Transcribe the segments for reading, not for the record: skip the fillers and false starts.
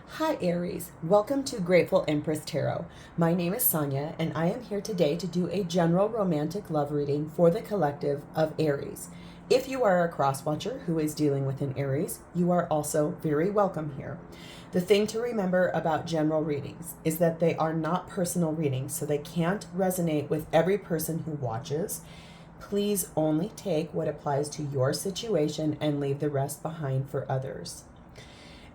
Hi Aries, welcome to Grateful Empress Tarot. My name is Sonia and I am here today to do a general romantic love reading for the collective of Aries. If you are a cross-watcher who is dealing with an Aries, you are also very welcome here. The thing to remember about general readings is that they are not personal readings, so they can't resonate with every person who watches. Please only take what applies to your situation and leave the rest behind for others.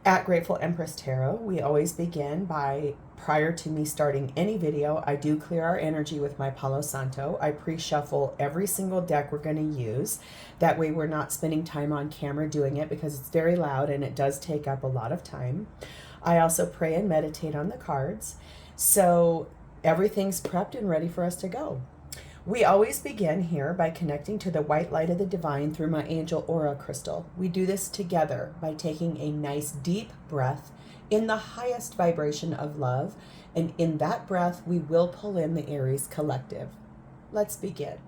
At Grateful Empress Tarot, we always begin by, prior to me starting any video, I do clear our energy with my Palo Santo. I pre-shuffle every single deck we're going to use. That way we're not spending time on camera doing it because it's very loud and it does take up a lot of time. I also pray and meditate on the cards. So everything's prepped and ready for us to go. We always begin here by connecting to the white light of the divine through my angel aura crystal. We do this together by taking a nice deep breath in the highest vibration of love, and in that breath we will pull in the Aries collective. Let's begin.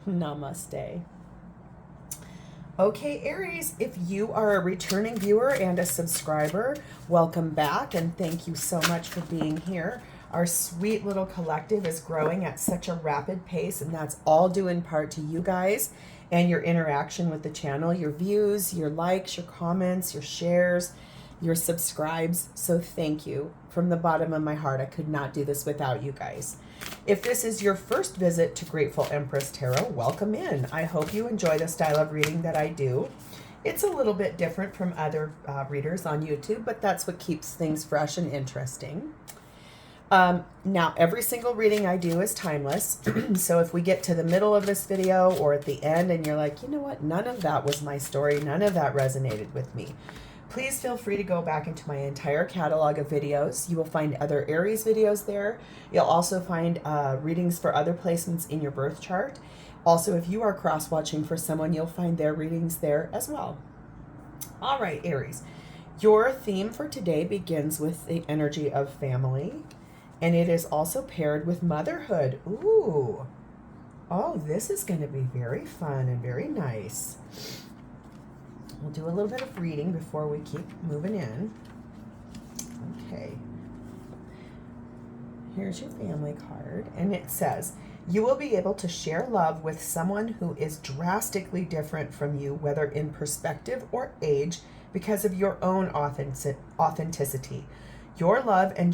Namaste. Okay, Aries, if you are a returning viewer and a subscriber, welcome back and thank you so much for being here. Our sweet little collective is growing at such a rapid pace, and that's all due in part to you guys and your interaction with the channel, your views, your likes, your comments, your shares, your subscribes. So thank you from the bottom of my heart. I could not do this without you guys. If this is your first visit to Grateful Empress Tarot, welcome in. I hope you enjoy the style of reading that I do. It's a little bit different from other readers on YouTube, but that's what keeps things fresh and interesting. Now, every single reading I do is timeless. So if we get to the middle of this video or at the end and you're like, you know what, none of that was my story, none of that resonated with me, please feel free to go back into my entire catalog of videos. You will find other Aries videos there. You'll also find readings for other placements in your birth chart. Also, if you are cross-watching for someone, you'll find their readings there as well. All right, Aries. Your theme for today begins with the energy of family, and it is also paired with motherhood. Ooh. Oh, this is going to be very fun and very nice. We'll do a little bit of reading before we keep moving in. Okay. Here's your family card, and it says, you will be able to share love with someone who is drastically different from you, whether in perspective or age, because of your own authenticity. Your love and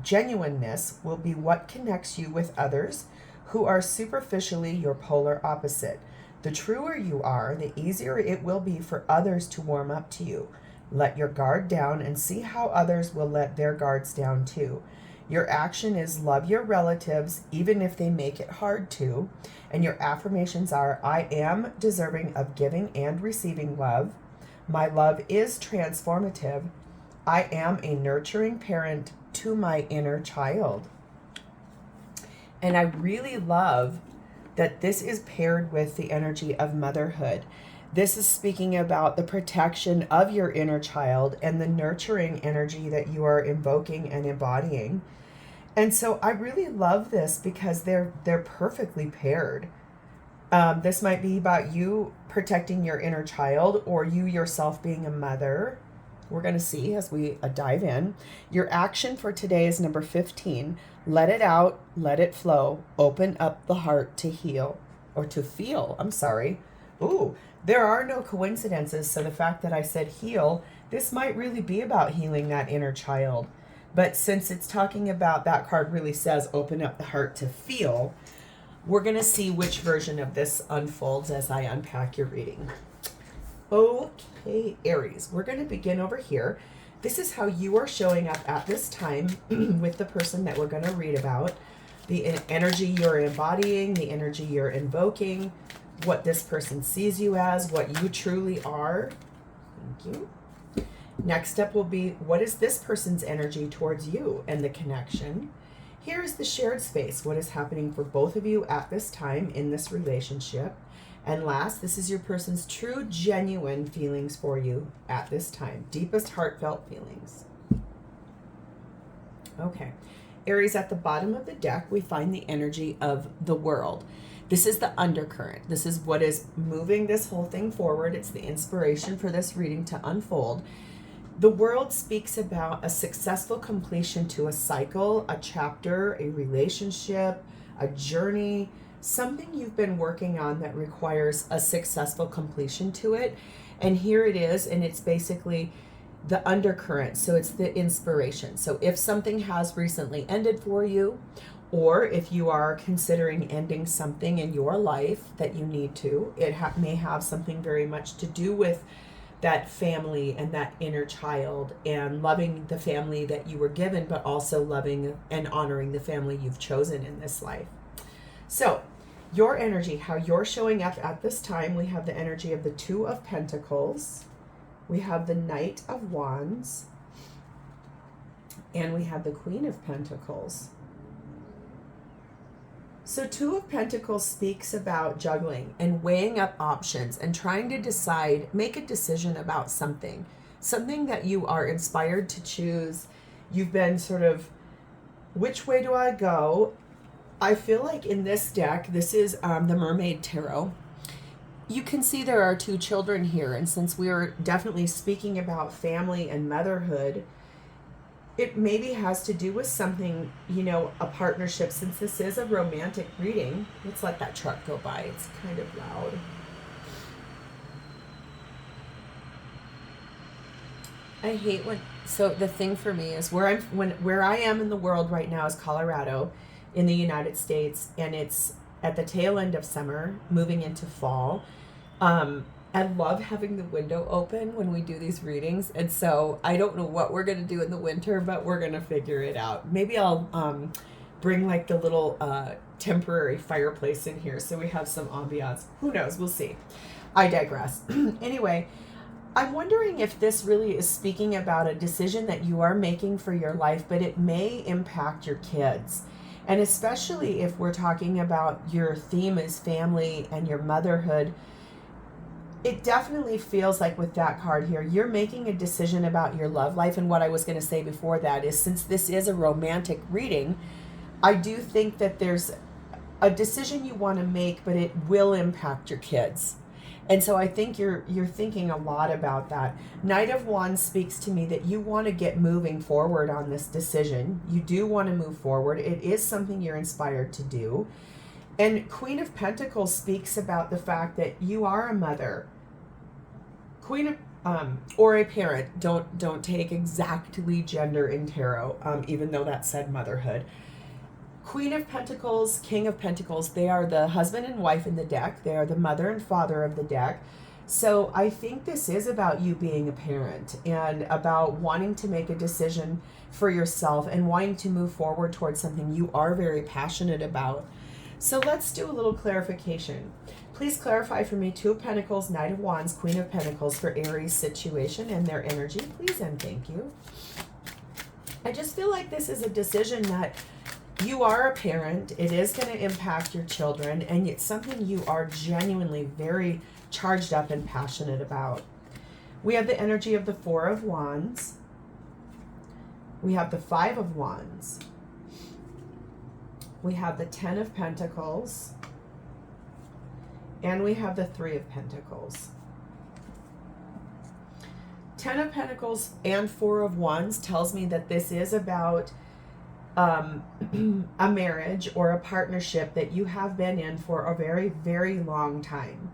genuineness will be what connects you with others who are superficially your polar opposite. The truer you are, the easier it will be for others to warm up to you. Let your guard down and see how others will let their guards down too. Your action is love your relatives, even if they make it hard to. And your affirmations are, I am deserving of giving and receiving love. My love is transformative. I am a nurturing parent to my inner child. And I really love that this is paired with the energy of motherhood. This is speaking about the protection of your inner child and the nurturing energy that you are invoking and embodying. And so I really love this because they're perfectly paired. This might be about you protecting your inner child or you yourself being a mother. We're going to see as we dive in. Your action for today is number 15. Let it out, let it flow. Open up the heart to heal, or to feel, I'm sorry. Ooh, there are no coincidences. So the fact that I said heal, this might really be about healing that inner child. But since it's talking about, that card really says open up the heart to feel, we're going to see which version of this unfolds as I unpack your reading. Okay, Aries, we're going to begin over here. This is how you are showing up at this time with the person that we're going to read about. The energy you're embodying, the energy you're invoking, what this person sees you as, what you truly are. Thank you. Next up will be, what is this person's energy towards you and the connection? Here's the shared space. What is happening for both of you at this time in this relationship? And last, this is your person's true, genuine feelings for you at this time. Deepest heartfelt feelings. Okay. Aries, at the bottom of the deck, we find the energy of the world. This is the undercurrent. This is what is moving this whole thing forward. It's the inspiration for this reading to unfold. The world speaks about a successful completion to a cycle, a chapter, a relationship, a journey, something you've been working on that requires a successful completion to it. And here it is, and it's basically the undercurrent. So it's the inspiration. So if something has recently ended for you, or if you are considering ending something in your life that you need to, it may have something very much to do with that family and that inner child and loving the family that you were given, but also loving and honoring the family you've chosen in this life. So your energy, how you're showing up at this time, we have the energy of the Two of Pentacles, we have the Knight of Wands, and we have the Queen of Pentacles. So Two of Pentacles speaks about juggling and weighing up options and trying to decide, make a decision about something that you are inspired to choose. You've been sort of, which way do I go? I feel like in this deck, this is the Mermaid Tarot. You can see there are two children here. And since we're definitely speaking about family and motherhood, it maybe has to do with something, you know, a partnership. Since this is a romantic reading, let's let that truck go by. It's kind of loud. I hate when, so the thing for me is where I am in the world right now is Colorado in the United States, and it's at the tail end of summer, moving into fall. I love having the window open when we do these readings. And so I don't know what we're going to do in the winter, but we're going to figure it out. Maybe I'll bring like the little temporary fireplace in here so we have some ambiance. Who knows? We'll see. I digress. Anyway, I'm wondering if this really is speaking about a decision that you are making for your life, but it may impact your kids. And especially if we're talking about your theme is family and your motherhood, it definitely feels like with that card here, you're making a decision about your love life. And what I was going to say before that is, since this is a romantic reading, I do think that there's a decision you want to make, but it will impact your kids. And so I think you're thinking a lot about that. Knight of Wands speaks to me that you want to get moving forward on this decision. You do want to move forward. It is something you're inspired to do. And Queen of Pentacles speaks about the fact that you are a mother. Queen of, or a parent. Don't take exactly gender in tarot, even though that said motherhood. Queen of Pentacles, King of Pentacles, they are the husband and wife in the deck. They are the mother and father of the deck. So I think this is about you being a parent and about wanting to make a decision for yourself and wanting to move forward towards something you are very passionate about. So let's do a little clarification. Please clarify for me Two of Pentacles, Knight of Wands, Queen of Pentacles for Aries situation and their energy, please and thank you. I just feel like this is a decision that you are a parent. It is going to impact your children, and it's something you are genuinely very charged up and passionate about. We have the energy of the Four of Wands. We have the Five of Wands. We have the Ten of Pentacles. And we have the Three of Pentacles. Ten of Pentacles and Four of Wands tells me that this is about a marriage or a partnership that you have been in for a very, very long time.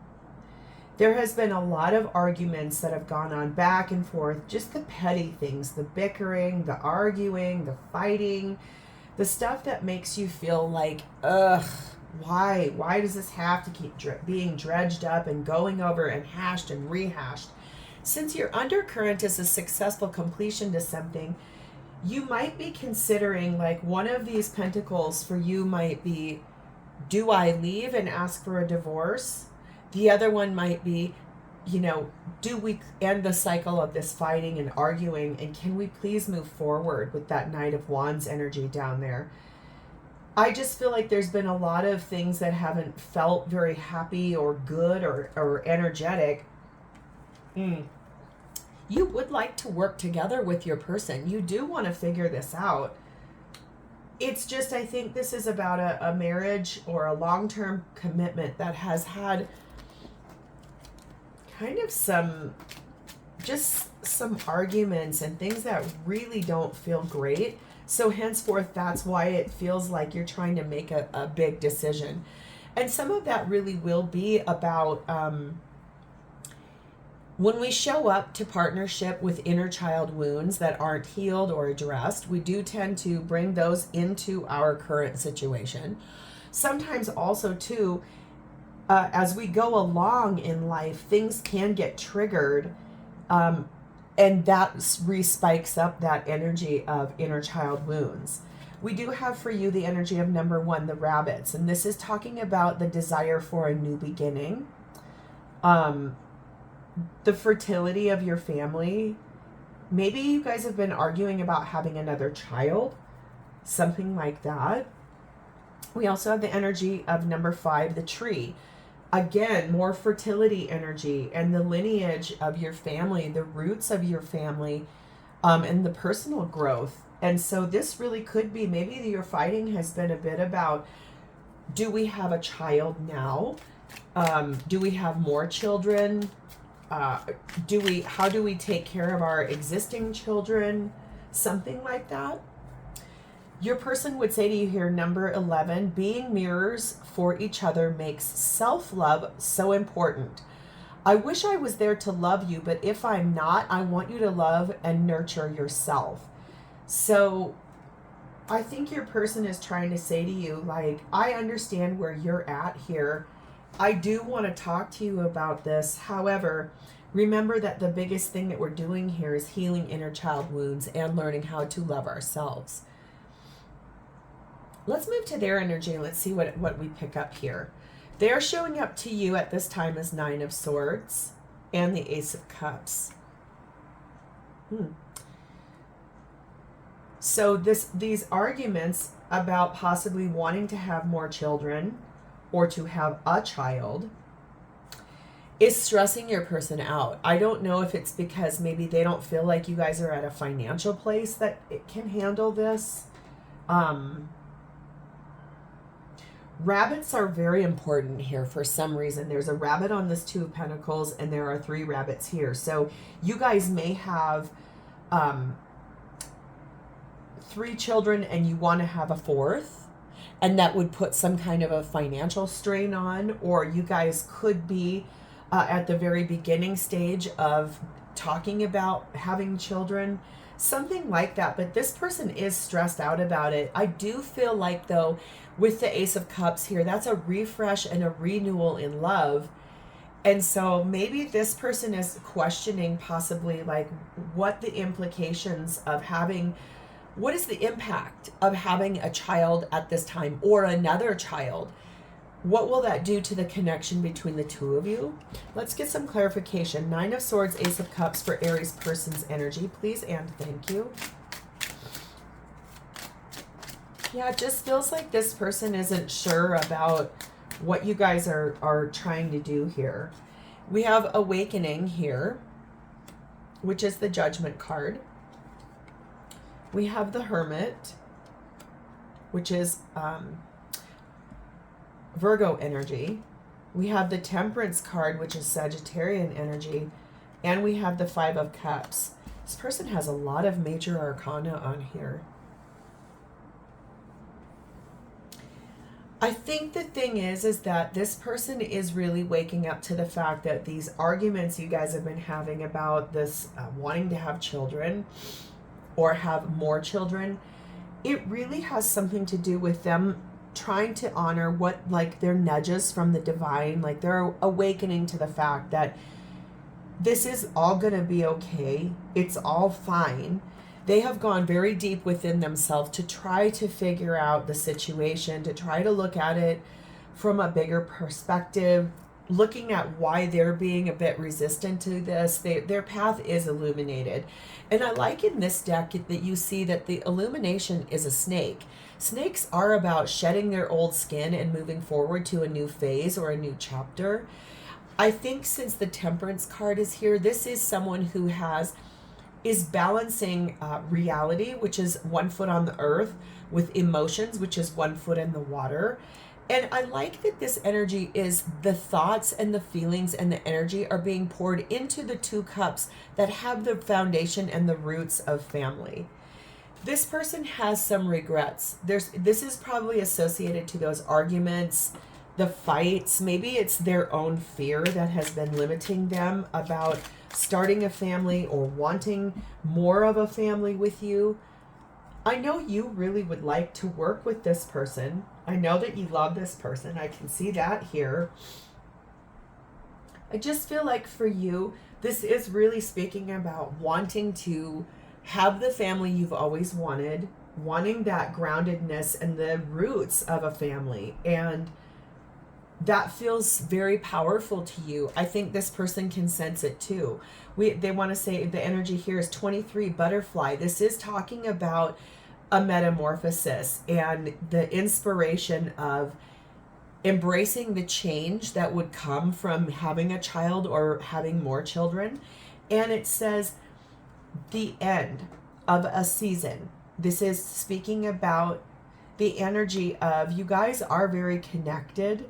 There has been a lot of arguments that have gone on back and forth, just the petty things, the bickering, the arguing, the fighting, the stuff that makes you feel like, ugh, why does this have to keep being dredged up and going over and hashed and rehashed? Since your undercurrent is a successful completion to something, you might be considering, like, one of these pentacles for you might be, do I leave and ask for a divorce? The other one might be, you know, do we end the cycle of this fighting and arguing, and can we please move forward with that Knight of Wands energy down there? I just feel like there's been a lot of things that haven't felt very happy or good or energetic. You would like to work together with your person. You do want to figure this out. It's just, I think this is about a marriage or a long-term commitment that has had kind of some arguments and things that really don't feel great. So henceforth, that's why it feels like you're trying to make a big decision. And some of that really will be about when we show up to partnership with inner child wounds that aren't healed or addressed, we do tend to bring those into our current situation. Sometimes also too, as we go along in life, things can get triggered, and that re-spikes up that energy of inner child wounds. We do have for you the energy of number 1, the rabbits, and this is talking about the desire for a new beginning. The fertility of your family. Maybe you guys have been arguing about having another child, something like that. We also have the energy of number 5, the tree. Again, more fertility energy and the lineage of your family, the roots of your family, and the personal growth. And so this really could be, maybe your fighting has been a bit about, do we have a child now? Do we have more children? How do we take care of our existing children? Something like that. Your person would say to you here, number 11, being mirrors for each other makes self-love so important. I wish I was there to love you, but if I'm not, I want you to love and nurture yourself. So I think your person is trying to say to you, like, I understand where you're at here. I do want to talk to you about this. However, remember that the biggest thing that we're doing here is healing inner child wounds and learning how to love ourselves. Let's move to their energy and let's see what we pick up here. They're showing up to you at this time as 9 of Swords and the Ace of Cups. So these arguments about possibly wanting to have more children or to have a child is stressing your person out. I don't know if it's because maybe they don't feel like you guys are at a financial place that it can handle this. Rabbits are very important here for some reason. There's a rabbit on this 2 of Pentacles, and there are 3 rabbits here. So you guys may have 3 children and you want to have a 4th, and that would put some kind of a financial strain on, or you guys could be at the very beginning stage of talking about having children, something like that. But this person is stressed out about it. I do feel like, though, with the Ace of Cups here, that's a refresh and a renewal in love. And so maybe this person is questioning possibly like what the implications of having, what is the impact of having a child at this time or another child? What will that do to the connection between the 2 of you? Let's get some clarification. 9 of Swords, Ace of Cups for Aries person's energy, please and thank you. Yeah, it just feels like this person isn't sure about what you guys are trying to do here. We have Awakening here, which is the Judgment card. We have the Hermit, which is Virgo energy. We have the Temperance card, which is Sagittarian energy. And we have the 5 of Cups. This person has a lot of major arcana on here. I think the thing is that this person is really waking up to the fact that these arguments you guys have been having about this wanting to have children or have more children, it really has something to do with them trying to honor what, like, their nudges from the divine. Like, they're awakening to the fact that this is all going to be okay. It's all fine. They have gone very deep within themselves to try to figure out the situation, to try to look at it from a bigger perspective, looking at why they're being a bit resistant to this. Their path is illuminated. And I like in this deck that you see that the illumination is a snake. Snakes are about shedding their old skin and moving forward to a new phase or a new chapter. I think since the Temperance card is here, this is someone who has is balancing reality, which is 1 foot on the earth, with emotions, which is 1 foot in the water. And I like that this energy is the thoughts and the feelings and the energy are being poured into the 2 cups that have the foundation and the roots of family. This person has some regrets. This is probably associated to those arguments, the fights. Maybe it's their own fear that has been limiting them about starting a family or wanting more of a family with you. I know you really would like to work with this person. I know that you love this person. I can see that here. I just feel like for you, this is really speaking about wanting to have the family you've always wanted, wanting that groundedness and the roots of a family. And that feels very powerful to you. I think this person can sense it too. They want to say the energy here is 23 butterfly. This is talking about a metamorphosis and the inspiration of embracing the change that would come from having a child or having more children. And it says the end of a season. This is speaking about the energy of you guys are very connected,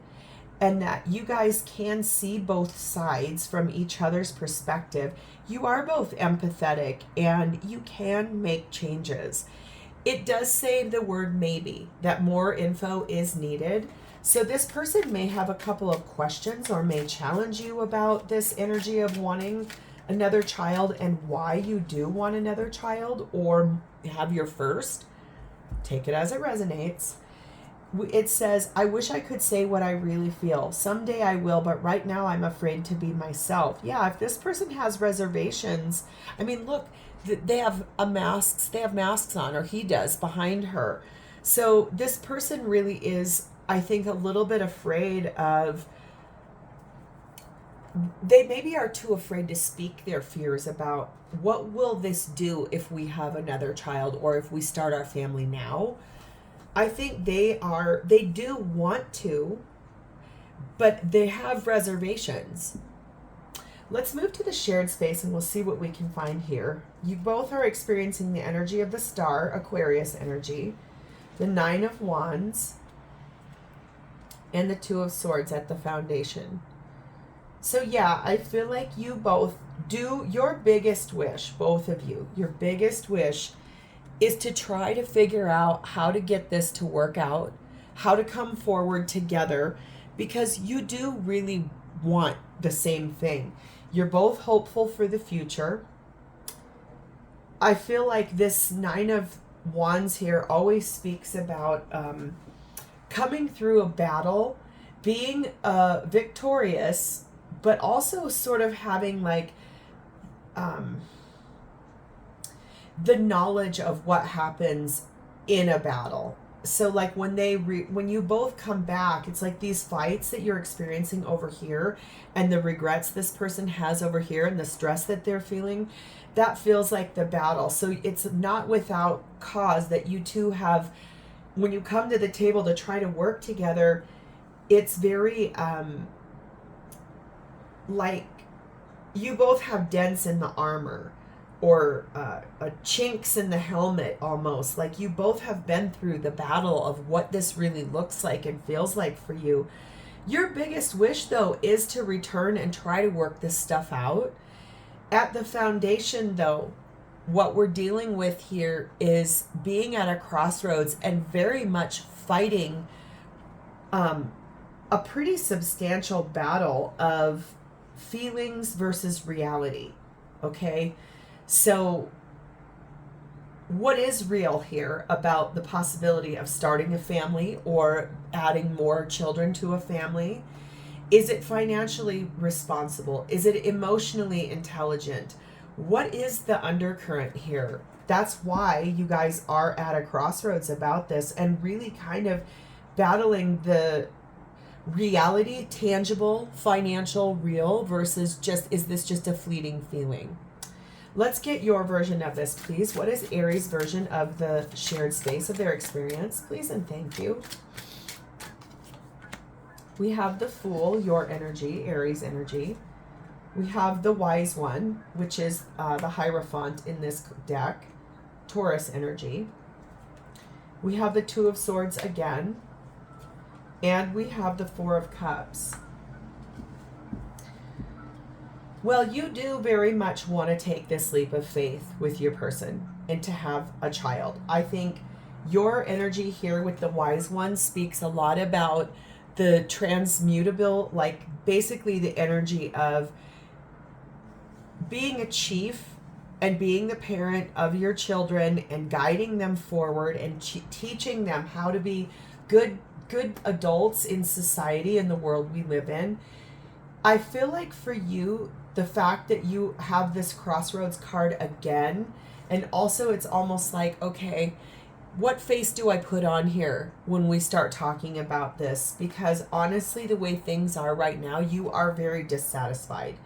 and that you guys can see both sides from each other's perspective. You are both empathetic and you can make changes. It does say the word maybe, that more info is needed. So this person may have a couple of questions or may challenge you about this energy of wanting another child and why you do want another child or have your first. Take it as it resonates. It says, I wish I could say what I really feel. Someday I will, but right now I'm afraid to be myself. Yeah, if this person has reservations, I mean, look, they have masks on, or he does, behind her. So this person really is, I think, a little bit afraid of, they maybe are too afraid to speak their fears about what will this do if we have another child or if we start our family now. I think they do want to, but they have reservations. Let's move to the shared space and we'll see what we can find here. You both are experiencing the energy of the star, Aquarius energy, the 9 of Wands, and the 2 of Swords at the foundation. So yeah, I feel like you both do your biggest wish, both of you. Your biggest wish is to try to figure out how to get this to work out, how to come forward together, because you do really want the same thing. You're both hopeful for the future. I feel like this 9 of Wands here always speaks about coming through a battle, being victorious, but also sort of having like the knowledge of what happens in a battle. So like when when you both come back, it's like these fights that you're experiencing over here and the regrets this person has over here and the stress that they're feeling, that feels like the battle. So it's not without cause that you two have, when you come to the table to try to work together, it's very like you both have dents in the armor or chinks in the helmet almost. Like you both have been through the battle of what this really looks like and feels like for you. Your biggest wish, though, is to return and try to work this stuff out. At the foundation, though, what we're dealing with here is being at a crossroads and very much fighting a pretty substantial battle of feelings versus reality. Okay? So what is real here about the possibility of starting a family or adding more children to a family? Is it financially responsible? Is it emotionally intelligent? What is the undercurrent here? That's why you guys are at a crossroads about this and really kind of battling the reality, tangible, financial, real versus just, is this just a fleeting feeling? Let's get your version of this, please. What is Aries' version of the shared space of their experience? Please and thank you. We have the Fool, your energy, Aries energy. We have the Wise One, which is the Hierophant in this deck, Taurus energy. We have the Two of Swords again. And we have the Four of Cups. Well, you do very much want to take this leap of faith with your person and to have a child. I think your energy here with the Wise One speaks a lot about the transmutable, like basically the energy of being a chief and being the parent of your children and guiding them forward and teaching them how to be good adults in society and the world we live in. I feel like for you, the fact that you have this Crossroads card again, and also it's almost like, okay, what face do I put on here when we start talking about this? Because honestly, the way things are right now, you are very dissatisfied.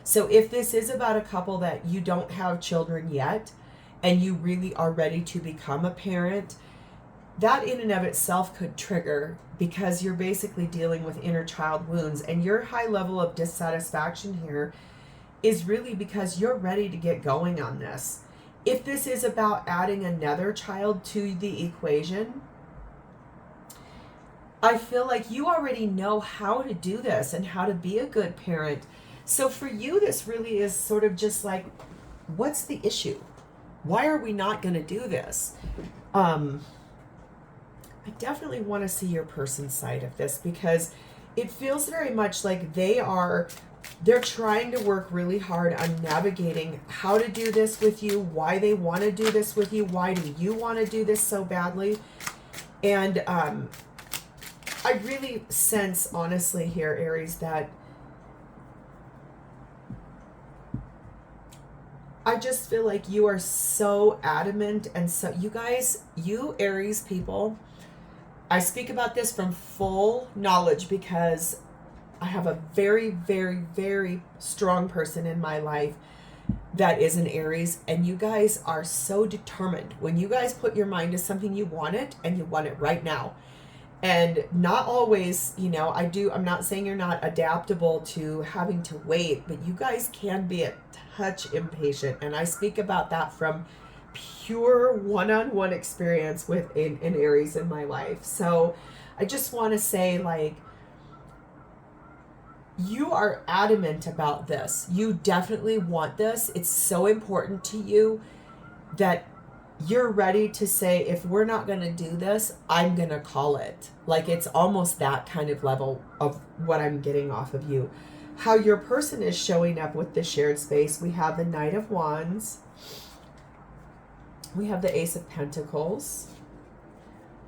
So if this is about a couple that you don't have children yet, and you really are ready to become a parent, that in and of itself could trigger, because you're basically dealing with inner child wounds, and your high level of dissatisfaction here is really because you're ready to get going on this. If this is about adding another child to the equation, I feel like you already know how to do this and how to be a good parent. So for you, this really is sort of just like, what's the issue? Why are we not going to do this? I definitely want to see your person's side of this, because it feels very much like they're trying to work really hard on navigating how to do this with you, why they want to do this with you, why do you want to do this so badly. And I really sense, honestly here, Aries, that I just feel like you are so adamant, and so you Aries people, I speak about this from full knowledge because I have a very, very, very strong person in my life that is an Aries, and you guys are so determined. When you guys put your mind to something, you want it, and you want it right now. And not always, I'm not saying you're not adaptable to having to wait, but you guys can be a touch impatient. And I speak about that from pure one-on-one experience with an Aries in my life. So I just want to say, like, you are adamant about this. You definitely want this. It's so important to you that you're ready to say, if we're not going to do this, I'm going to call it. Like, it's almost that kind of level of what I'm getting off of you. How your person is showing up with the shared space. We have the Knight of Wands. We have the Ace of Pentacles.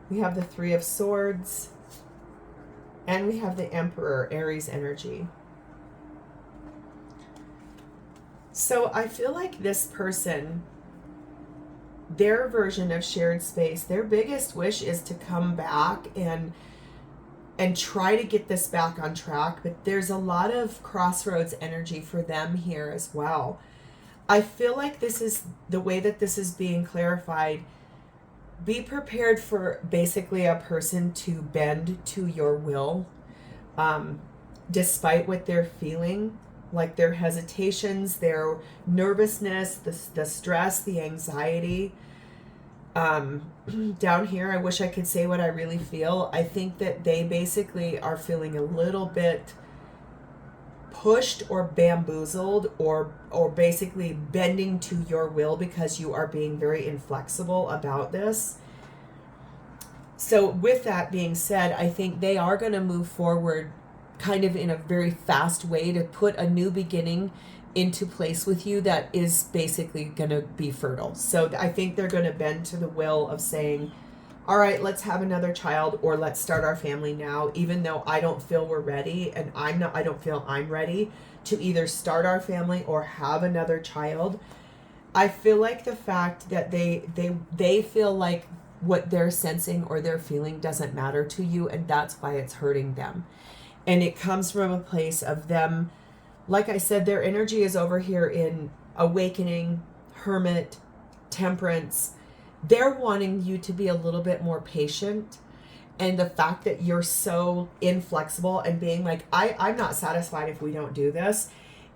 We have the Three of Swords. And we have the Emperor, Aries energy. So I feel like this person, their version of shared space, their biggest wish is to come back and try to get this back on track. But there's a lot of Crossroads energy for them here as well. I feel like this is the way that this is being clarified. Be prepared for basically a person to bend to your will, despite what they're feeling, like their hesitations, their nervousness, the stress, the anxiety. Down here, I wish I could say what I really feel. I think that they basically are feeling a little bit pushed or bamboozled or basically bending to your will because you are being very inflexible about this. So with that being said, I think they are going to move forward kind of in a very fast way to put a new beginning into place with you that is basically going to be fertile. So I think they're going to bend to the will of saying, all right, let's have another child, or let's start our family now, even though I don't feel we're ready, and I don't feel I'm ready to either start our family or have another child. I feel like the fact that they feel like what they're sensing or they're feeling doesn't matter to you, and that's why it's hurting them. And it comes from a place of them, like I said, their energy is over here in awakening, hermit, temperance. They're wanting you to be a little bit more patient. And the fact that you're so inflexible and being like, I'm not satisfied if we don't do this,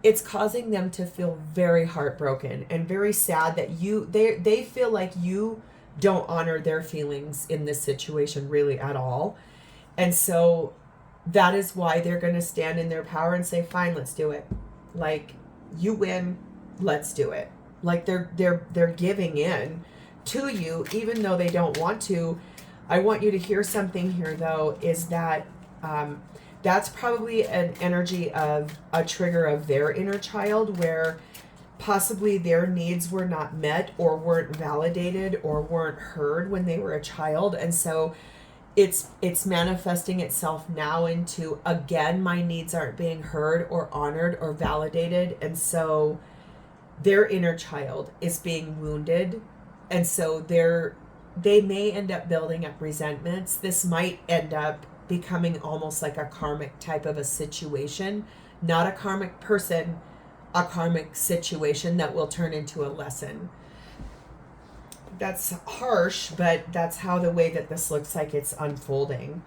it's causing them to feel very heartbroken and very sad that they feel like you don't honor their feelings in this situation really at all. And so that is why they're going to stand in their power and say, fine, let's do it. Like, you win, let's do it. Like, they're giving in to you, even though they don't want to. I want you to hear something here, though, is that that's probably an energy of a trigger of their inner child, where possibly their needs were not met or weren't validated or weren't heard when they were a child. And so it's manifesting itself now into, again, my needs aren't being heard or honored or validated. And so their inner child is being wounded. And so they may end up building up resentments. This might end up becoming almost like a karmic type of a situation, not a karmic person, a karmic situation that will turn into a lesson. That's harsh, but that's how the way that this looks like it's unfolding.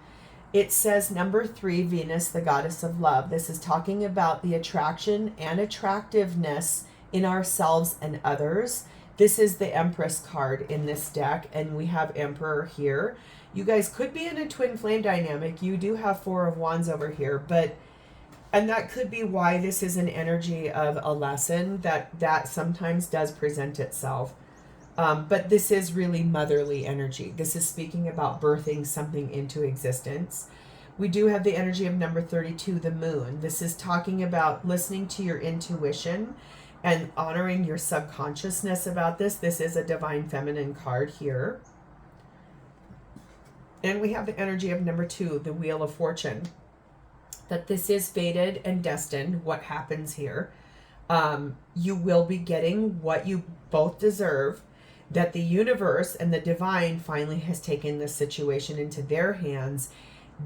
It says number 3, Venus, the goddess of love. This is talking about the attraction and attractiveness in ourselves and others. This is the Empress card in this deck, and we have Emperor here. You guys could be in a twin flame dynamic. You do have 4 of Wands over here, and that could be why this is an energy of a lesson that sometimes does present itself. But this is really motherly energy. This is speaking about birthing something into existence. We do have the energy of number 32, the moon. This is talking about listening to your intuition and honoring your subconsciousness about this. This is a divine feminine card here. And we have the energy of number 2, the wheel of fortune. That this is fated and destined, what happens here. You will be getting what you both deserve. That the universe and the divine finally has taken this situation into their hands.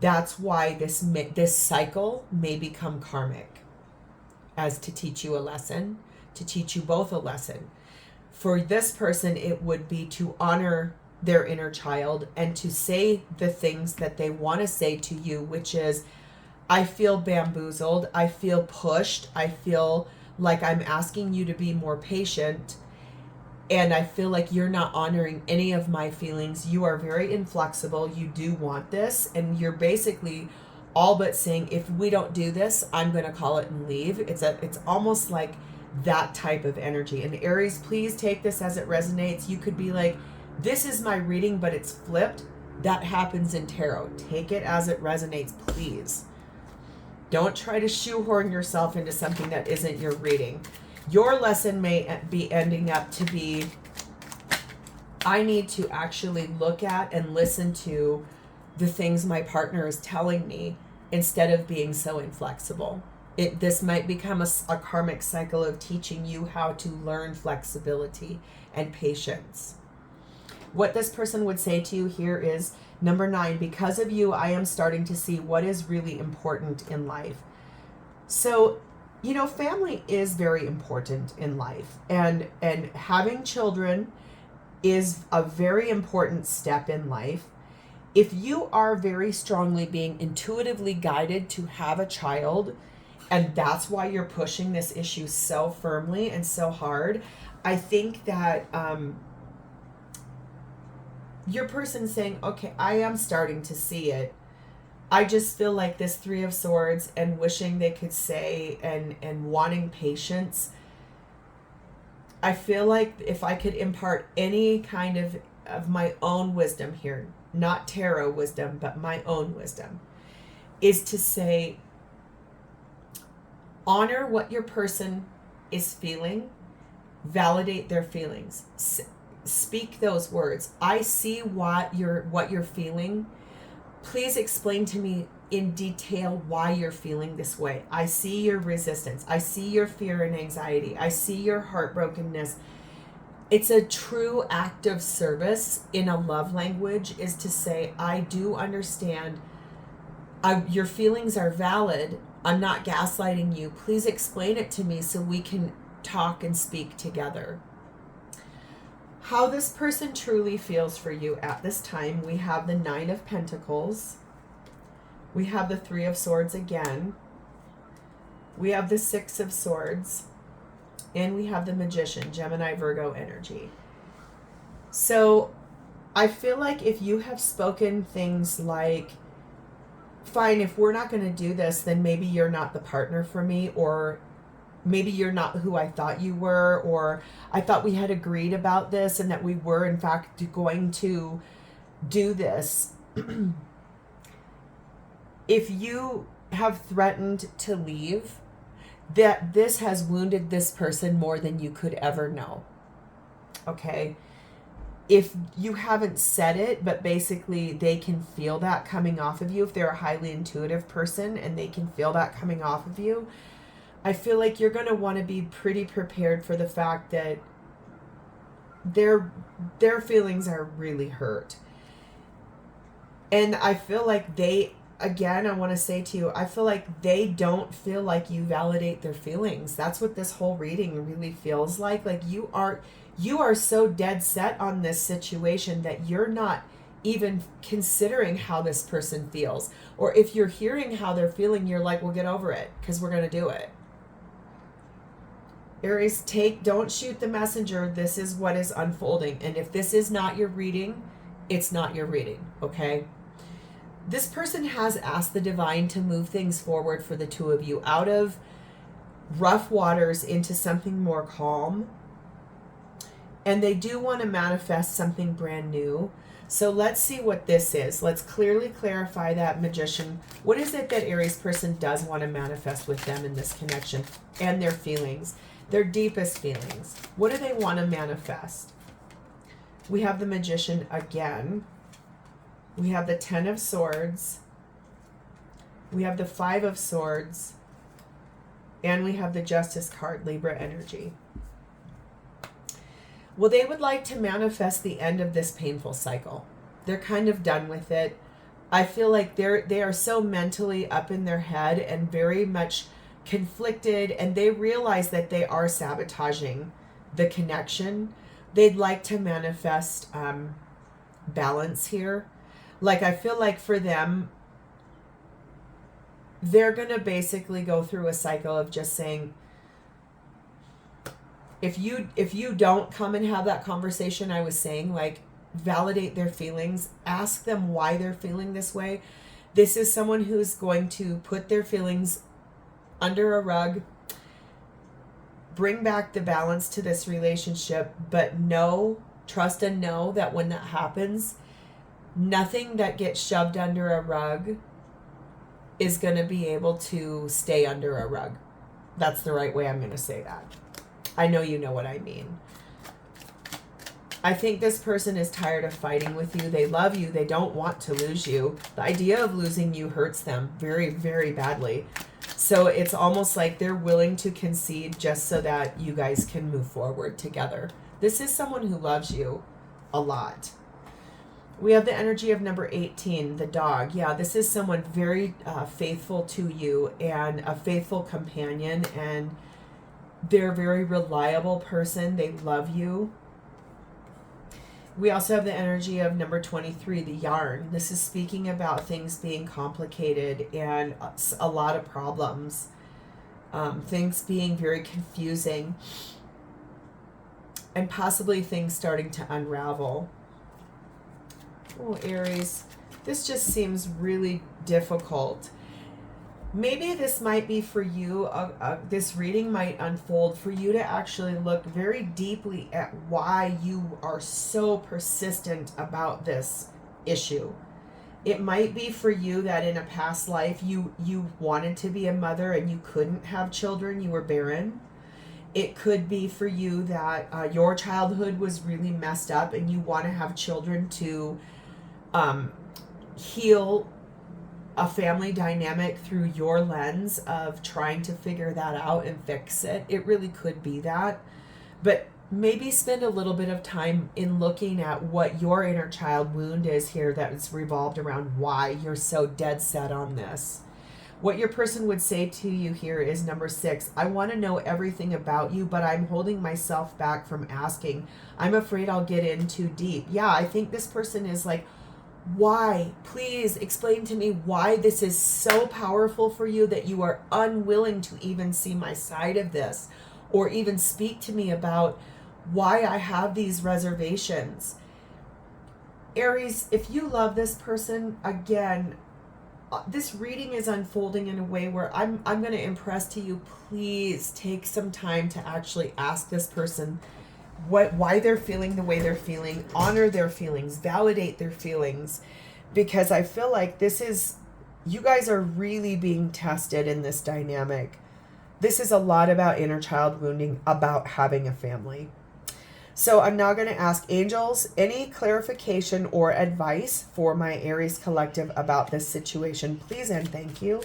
That's why this cycle may become karmic, as to teach you a lesson, to teach you both a lesson. For this person, it would be to honor their inner child and to say the things that they want to say to you, which is, I feel bamboozled, I feel pushed, I feel like I'm asking you to be more patient, and I feel like you're not honoring any of my feelings. You are very inflexible. You do want this. And you're basically all but saying, if we don't do this, I'm going to call it and leave. It's almost like that type of energy. And Aries, please take this as it resonates. You could be like, this is my reading, but it's flipped. That happens in tarot. Take it as it resonates, please. Don't try to shoehorn yourself into something that isn't your reading. Your lesson may be ending up to be, I need to actually look at and listen to the things my partner is telling me instead of being so inflexible. This might become a karmic cycle of teaching you how to learn flexibility and patience. What this person would say to you here is, number 9, because of you, I am starting to see what is really important in life. So, family is very important in life, and having children is a very important step in life. If you are very strongly being intuitively guided to have a child, and that's why you're pushing this issue so firmly and so hard, I think that your person saying, okay, I am starting to see it. I just feel like this 3 of Swords and wishing they could say and wanting patience. I feel like if I could impart any kind of my own wisdom here, not tarot wisdom, but my own wisdom, is to say, honor what your person is feeling, validate their feelings, speak those words. I see what you're feeling. Please explain to me in detail why you're feeling this way. I see your resistance. I see your fear and anxiety. I see your heartbrokenness. It's a true act of service in a love language, is to say, I do understand. Your feelings are valid. I'm not gaslighting you. Please explain it to me so we can talk and speak together. How this person truly feels for you at this time, we have the 9 of Pentacles. We have the 3 of Swords again. We have the Six of Swords. And we have the Magician, Gemini, Virgo energy. So I feel like if you have spoken things like, fine, if we're not going to do this, then maybe you're not the partner for me, or maybe you're not who I thought you were, or I thought we had agreed about this and that we were in fact going to do this. If you have threatened to leave, that this has wounded this person more than you could ever know. Okay? If you haven't said it, but basically they can feel that coming off of you, if they're a highly intuitive person and they can feel that coming off of you, I feel like you're going to want to be pretty prepared for the fact that their feelings are really hurt. And I feel like again, I want to say to you, I feel like they don't feel like you validate their feelings. That's what this whole reading really feels like. Like you are so dead set on this situation that you're not even considering how this person feels. Or if you're hearing how they're feeling, you're like, well, get over it because we're going to do it. Aries, don't shoot the messenger. This is what is unfolding. And if this is not your reading, it's not your reading, okay? This person has asked the divine to move things forward for the two of you out of rough waters into something more calm. And they do want to manifest something brand new. So let's see what this is. Let's clearly clarify that, Magician. What is it that Aries person does want to manifest with them in this connection and their feelings, their deepest feelings? What do they want to manifest? We have the Magician again. We have the Ten of Swords. We have the Five of Swords. And we have the Justice card, Libra energy. Well, they would like to manifest the end of this painful cycle. They're kind of done with it. I feel like they are so mentally up in their head and very much conflicted, and they realize that they are sabotaging the connection. They'd like to manifest balance here. Like, I feel like for them, they're going to basically go through a cycle of just saying, if you don't come and have that conversation, I was saying, like, validate their feelings, ask them why they're feeling this way. This is someone who's going to put their feelings under a rug, bring back the balance to this relationship, but trust and know that when that happens, nothing that gets shoved under a rug is going to be able to stay under a rug. That's the right way I'm going to say that. I know you know what I mean. I think this person is tired of fighting with you. They love you. They don't want to lose you. The idea of losing you hurts them very, very badly. So it's almost like they're willing to concede just so that you guys can move forward together. This is someone who loves you a lot. We have the energy of number 18, the dog. Yeah, this is someone very faithful to you and a faithful companion, and they're a very reliable person. They love you. We also have the energy of number 23, the yarn. This is speaking about things being complicated and a lot of problems. Things being very confusing and possibly things starting to unravel. Oh, Aries, this just seems really difficult. Maybe this might be for you, this reading might unfold for you to actually look very deeply at why you are so persistent about this issue. It might be for you that in a past life you wanted to be a mother and you couldn't have children, you were barren. It could be for you that your childhood was really messed up and you want to have children to heal a family dynamic through your lens of trying to figure that out and fix it. It really could be that. But maybe spend a little bit of time in looking at what your inner child wound is here that is revolved around why you're so dead set on this. What your person would say to you here is number 6. I want to know everything about you, but I'm holding myself back from asking. I'm afraid I'll get in too deep. Yeah, I think this person is like Why? Please explain to me why this is so powerful for you that you are unwilling to even see my side of this, or even speak to me about why I have these reservations. Aries, if you love this person, again, this reading is unfolding in a way where I'm going to impress to you. Please take some time to actually ask this person why they're feeling the way they're feeling, honor their feelings, validate their feelings, because I feel like you guys are really being tested in this dynamic. This is a lot about inner child wounding, about having a family. So I'm now going to ask angels any clarification or advice for my Aries collective about this situation, please and thank you.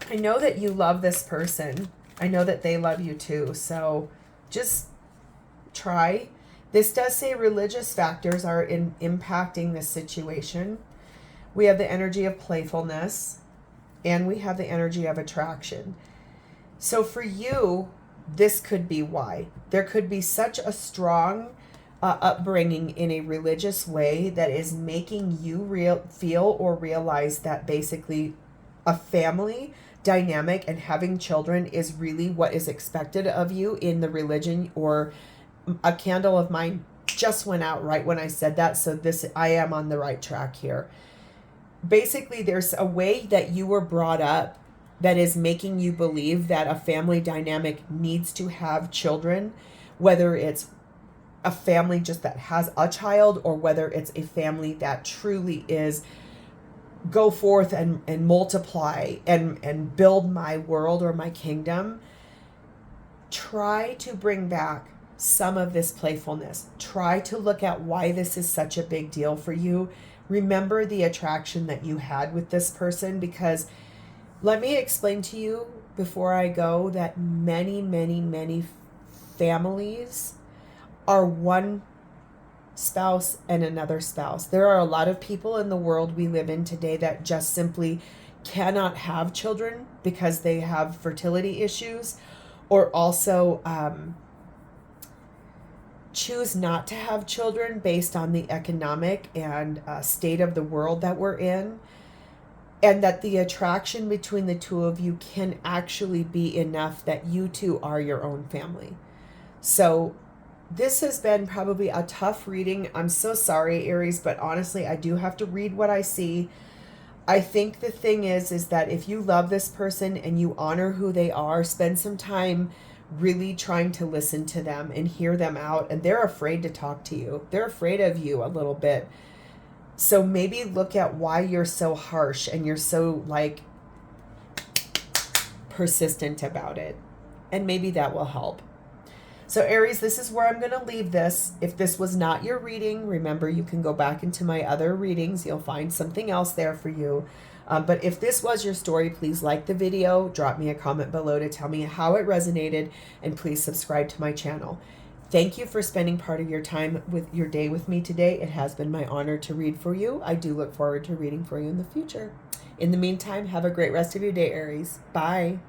I know that you love this person. I know that they love you too. So just try. This does say religious factors are impacting this situation. We have the energy of playfulness and we have the energy of attraction. So for you, this could be why. There could be such a strong upbringing in a religious way that is making you feel or realize that basically a family dynamic and having children is really what is expected of you in the religion. Or a candle of mine just went out right when I said that, so I am on the right track here. Basically, there's a way that you were brought up that is making you believe that a family dynamic needs to have children, whether it's a family just that has a child or whether it's a family that truly is go forth and multiply and build my world or my kingdom. Try to bring back some of this playfulness. Try to look at why this is such a big deal for you. Remember the attraction that you had with this person, because let me explain to you before I go that many, many, many families are one spouse and another spouse. There are a lot of people in the world we live in today that just simply cannot have children because they have fertility issues, or also choose not to have children based on the economic and state of the world that we're in. And that the attraction between the two of you can actually be enough that you two are your own family. So this has been probably a tough reading. I'm so sorry, Aries, but honestly, I do have to read what I see. I think the thing is that if you love this person and you honor who they are, spend some time really trying to listen to them and hear them out. And they're afraid to talk to you. They're afraid of you a little bit. So maybe look at why you're so harsh and you're so persistent about it. And maybe that will help. So Aries, this is where I'm going to leave this. If this was not your reading, remember you can go back into my other readings. You'll find something else there for you. But if this was your story, please like the video, drop me a comment below to tell me how it resonated, and please subscribe to my channel. Thank you for spending part of your time with your day with me today. It has been my honor to read for you. I do look forward to reading for you in the future. In the meantime, have a great rest of your day, Aries. Bye.